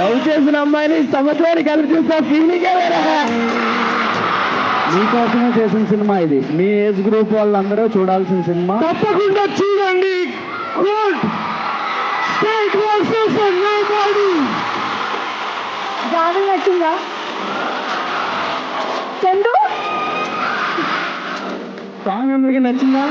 Love చేసిన అమ్మాయిని సంవత్సరానికి కలిసి చూసా ఫీలింగ్ మీకోసమే చేసిన సినిమా ఇది. మీ ఏజ్ గ్రూప్ వాళ్ళందరూ చూడాల్సిన సినిమా, తప్పకుండా చూడండి. గాలి నచ్చిందా చందు? సాంగ్ అందరికి నచ్చిందా?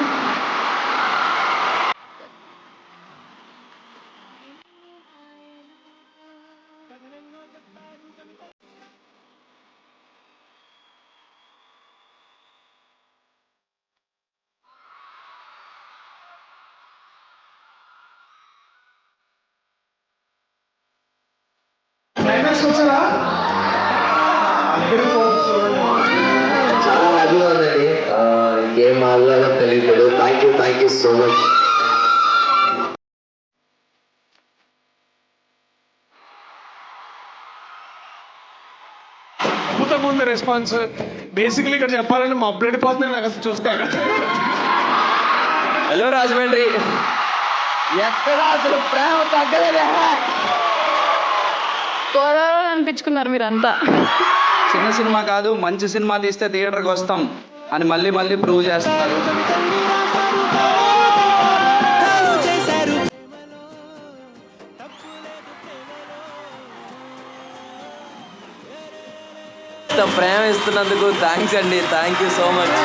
చాలా హ్యాపీగా ఉందండి. ఇంకేం మాట్లాడో తెలియదు. Thank you so much. అద్భుతంగా ఉంది రెస్పాన్స్. బేసిక్లీ ఇక్కడ చెప్పాలంటే మా అప్డేట్ పోతున్నాయి నాకు అసలు చూస్తాను. హలో రాజమండ్రి, ఎక్కడ అసలు ప్రేమ తగ్గలేదే. గోదావరి అనిపించుకున్నారు మీరంతా. చిన్న సినిమా కాదు, మంచి సినిమా తీస్తే థియేటర్కి వస్తాం అని మళ్ళీ మళ్ళీ ప్రూవ్ చేస్తున్నారు. ప్రేమ ఇస్తున్నందుకు థ్యాంక్స్ అండి. Thank you so much.